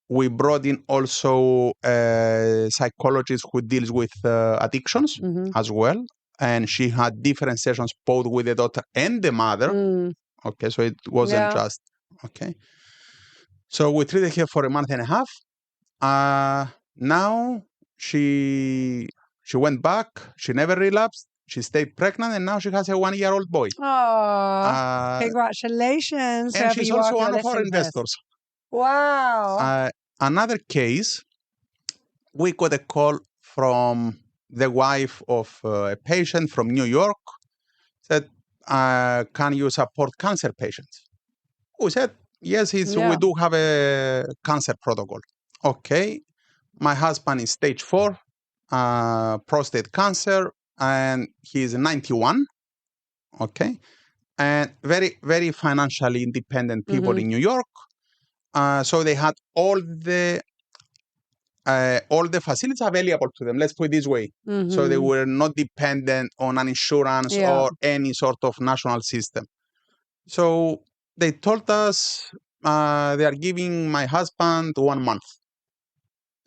We brought in also a psychologist who deals with addictions as well. And she had different sessions both with the daughter and the mother. Okay, so it wasn't just, okay. So we treated her for a month and a half. Now she went back. She never relapsed. She stayed pregnant, and now she has a 1-year-old boy.
Oh, congratulations.
And she's also one of our investors.
Wow.
Another case, we got a call from the wife of a patient from New York, said, can you support cancer patients? We said, yes, we do have a cancer protocol. Okay. My husband is stage 4, prostate cancer, and he's 91. Okay. And very, very financially independent people in New York. So they had all the facilities available to them, let's put it this way. So they were not dependent on an insurance or any sort of national system. So they told us they are giving my husband 1 month.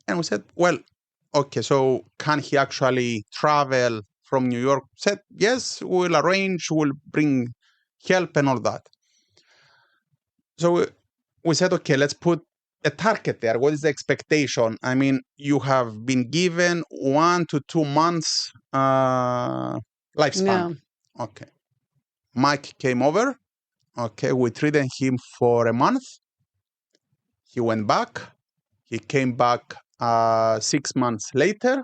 And we said, well, okay, so can he actually travel from New York? Said, yes, we'll arrange, we'll bring help and all that. So we said, okay, let's put a target there. What is the expectation? I mean, you have been given 1 to 2 months lifespan. Okay. Mike came over. Okay, we treated him for a month. He went back. He came back 6 months later.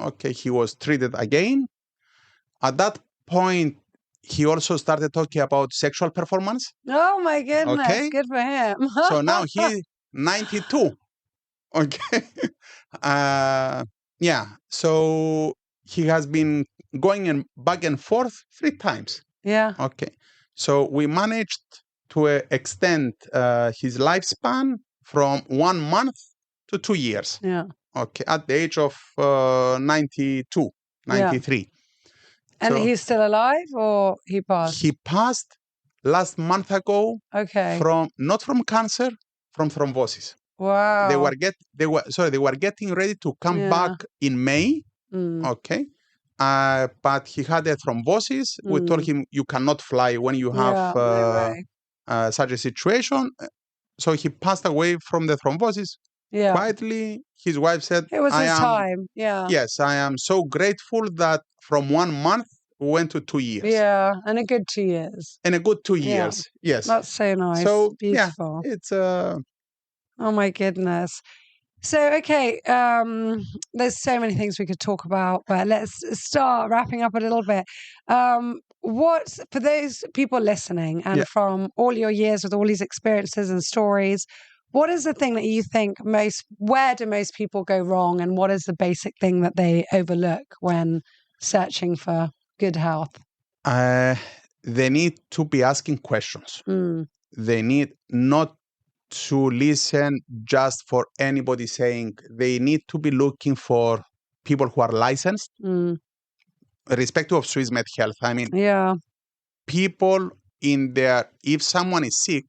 Okay, he was treated again. At that point, he also started talking about sexual performance.
Oh my goodness. Okay. Good for him.
So now he's 92. Okay. So he has been going back and forth 3 times.
Yeah.
Okay. So we managed to extend his lifespan from 1 month to 2 years.
Yeah.
Okay. At the age of 92, 93.
Yeah. And he's still alive, or he passed?
He passed last month ago.
Okay.
Not from cancer, from thrombosis.
Wow.
They were getting ready to come back in May. Okay. But he had a thrombosis. We told him, you cannot fly when you have such a situation. So he passed away from the thrombosis. Yeah. Quietly, his wife said,
it was his time. Yeah.
Yes, I am so grateful that from 1 month we went to 2 years.
Yeah, and a good 2 years.
And a good 2 years, yes.
That's so nice.
So,
beautiful.
Yeah, it's
Oh my goodness. So, okay, there's so many things we could talk about, but let's start wrapping up a little bit. What, for those people listening and from all your years with all these experiences and stories, what is the thing that you think where do most people go wrong, and what is the basic thing that they overlook when searching for good health?
They need to be asking questions. They need not to listen just for anybody saying. They need to be looking for people who are licensed, irrespective of Swiss Med Health. I mean, people if someone is sick,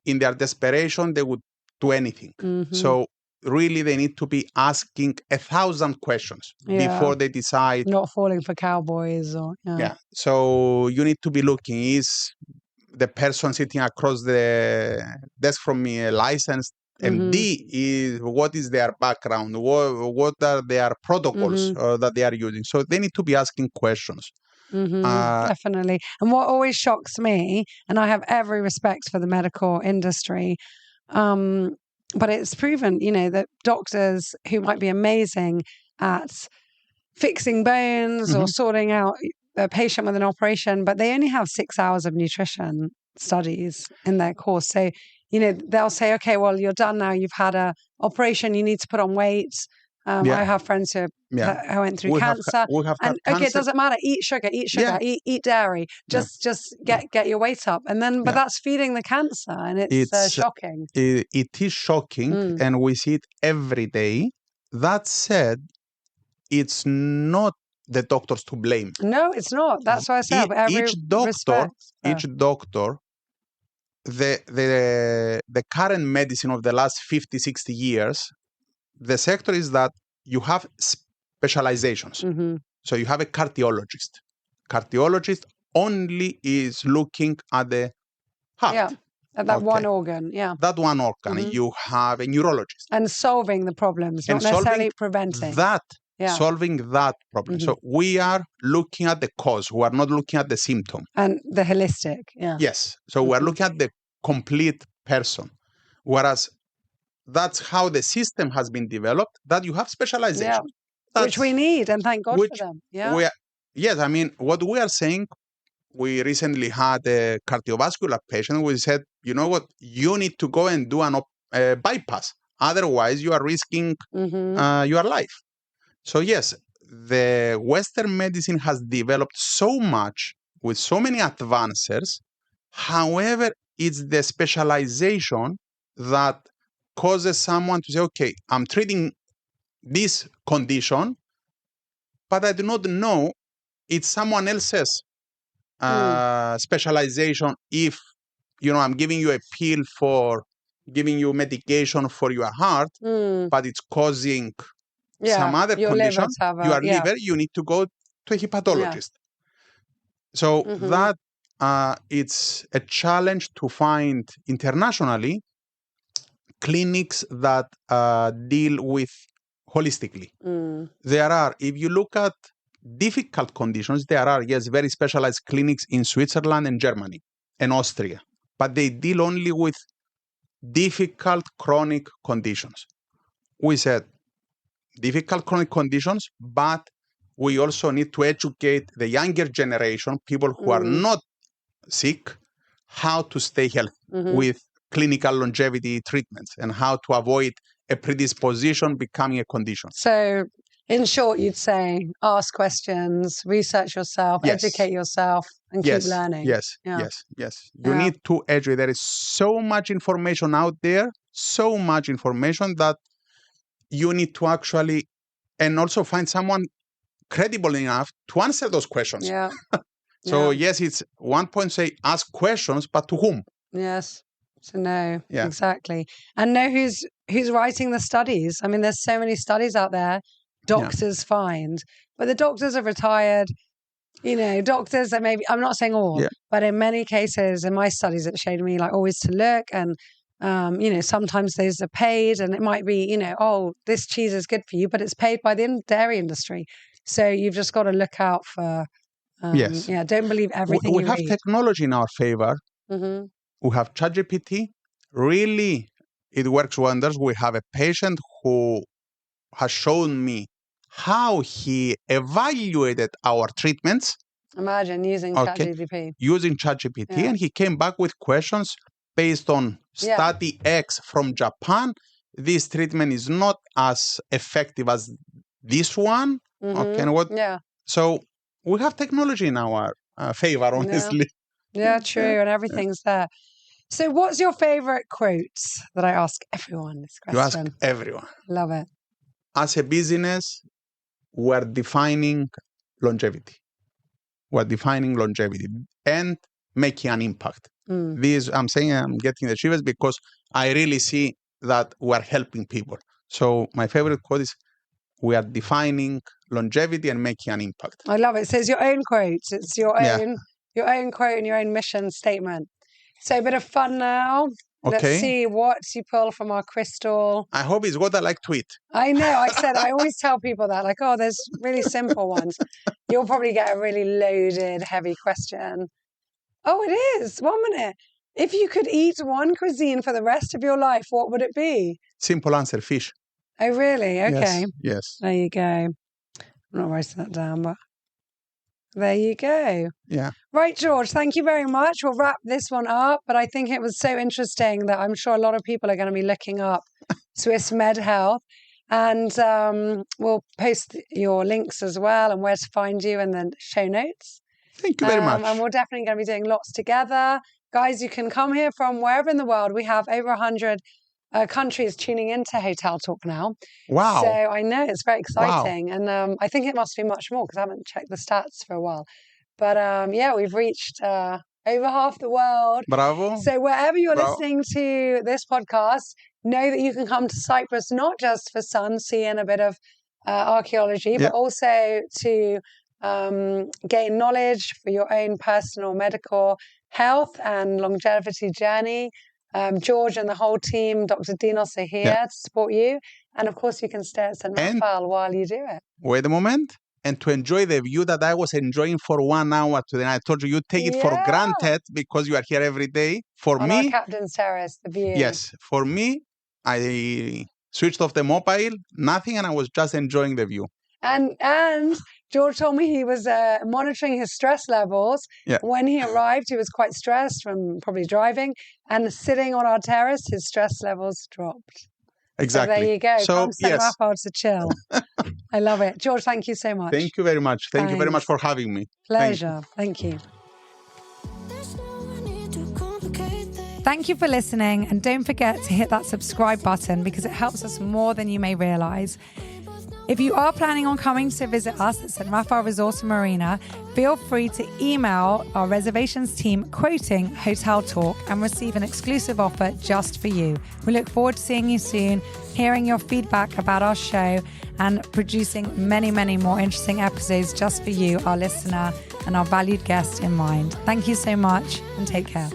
in their desperation, they would do anything. So really, they need to be asking 1,000 questions before they decide.
Not falling for cowboys or
So you need to be looking, is the person sitting across the desk from me licensed? And D is, what is their background? What are their protocols that they are using? So they need to be asking questions.
Definitely. And what always shocks me, and I have every respect for the medical industry, but it's proven, that doctors who might be amazing at fixing bones or sorting out a patient with an operation, but they only have 6 hours of nutrition studies in their course. So, they'll say, okay, well, you're done now. You've had a operation. You need to put on weight. I have friends who went through cancer. It doesn't matter. Eat sugar, eat dairy. Just get your weight up. And then, but that's feeding the cancer, and it's shocking.
It is shocking, and we see it every day. That said, it's not the doctors to blame.
No, it's not. That's why I say
each doctor, the current medicine of the last 50, 60 years, the sector is that you have specializations. So you have a cardiologist. Cardiologist only is looking at the heart.
At that one organ,
That one organ. You have a neurologist.
And solving the problems, not necessarily preventing.
Solving that problem. So we are looking at the cause. We are not looking at the symptom.
And the holistic,
Yes. So we are looking at the complete person. Whereas that's how the system has been developed, that you have specialization.
Which we need, and thank God for them.
Yes, I mean, what we are saying, we recently had a cardiovascular patient. We said, you know what, you need to go and do a bypass. Otherwise, you are risking your life. So yes, the Western medicine has developed so much with so many advances. However, it's the specialization that causes someone to say, okay, I'm treating this condition, but I do not know it's someone else's specialization. If, I'm giving you a pill for giving you medication for your heart, but it's causing some other condition, your liver, you need to go to a hepatologist. So that it's a challenge to find internationally clinics that deal with holistically. There are, if you look at difficult conditions, there are, yes, very specialized clinics in Switzerland and Germany and Austria, but they deal only with difficult chronic conditions. We said difficult chronic conditions, but we also need to educate the younger generation, people who are not sick, how to stay healthy with clinical longevity treatments and how to avoid a predisposition becoming a condition.
So, in short, you'd say ask questions, research yourself, educate yourself, and keep learning.
Yes. You need to educate. There is so much information out there, so much information that you need to actually, and also find someone credible enough to answer those questions. So yes, it's one point, say ask questions, but to whom?
Yes. To know exactly, and know who's writing the studies. I mean, there's so many studies out there. Doctors find, but the doctors are retired. Doctors that maybe, I'm not saying all, but in many cases, in my studies, it showed me like always to look, and sometimes those are paid, and it might be this cheese is good for you, but it's paid by the dairy industry. So you've just got to look out for. Don't believe everything
we
you
have
read.
Technology in our favor. We have ChatGPT. Really, it works wonders. We have a patient who has shown me how he evaluated our treatments.
Imagine using ChatGPT.
Using ChatGPT, and he came back with questions based on study X from Japan. This treatment is not as effective as this one. Okay, and what?
Yeah.
So we have technology in our favor, honestly.
Yeah, true, and everything's there. So, what's your favorite quote that I ask everyone this question?
You ask everyone.
Love it.
As a business, we're defining longevity. We're defining longevity and making an impact. This, I'm saying I'm getting the shivers because I really see that we're helping people. So my favorite quote is, we are defining longevity and making an impact.
I love it. So it's your own quote. It's your own quote and your own mission statement. So a bit of fun now.
Okay.
Let's see what you pull from our crystal.
I hope it's what I like to eat.
I know. I always tell people that, like, oh, there's really simple ones. You'll probably get a really loaded, heavy question. Oh, it is. 1 minute. If you could eat one cuisine for the rest of your life, what would it be?
Simple answer, fish.
Oh, really? Okay.
Yes.
There you go. I'm not writing that down, but there you go.
Yeah.
Right, George, thank you very much. We'll wrap this one up, but I think it was so interesting that I'm sure a lot of people are going to be looking up Swiss Med Health. And we'll post your links as well and where to find you in the show notes.
Thank you very much.
And we're definitely going to be doing lots together. Guys, you can come here from wherever in the world. We have over 100 countries tuning into Hotel Talk now.
Wow.
So I know it's very exciting. Wow. And I think it must be much more because I haven't checked the stats for a while. But we've reached over half the world.
Bravo.
So wherever you're listening to this podcast, know that you can come to Cyprus, not just for sun, seeing a bit of archaeology, but also to gain knowledge for your own personal medical health and longevity journey. George and the whole team, Dr. Dinos, are here to support you. And of course, you can stay at St. Raphael while you do it.
Wait a moment. And to enjoy the view that I was enjoying for 1 hour today. And I told you, you take it for granted because you are here every day. For
on
me,
our Captain's Terrace, the view.
Yes. For me, I switched off the mobile, nothing, and I was just enjoying the view.
And George told me he was monitoring his stress levels.
Yeah.
When he arrived, he was quite stressed from probably driving. And sitting on our terrace, his stress levels dropped.
Exactly.
So there you go.
So,
come St. Raphael to chill. I love it. George, thank you so much.
Thank you very much. Thank you very much for having me.
Pleasure. Thank you.
Thank you for listening, and don't forget to hit that subscribe button because it helps us more than you may realize. If you are planning on coming to visit us at St. Raphael Resort and Marina, feel free to email our reservations team quoting Hotel Talk and receive an exclusive offer just for you. We look forward to seeing you soon, hearing your feedback about our show, and producing many, many more interesting episodes just for you, our listener, and our valued guest in mind. Thank you so much, and take care.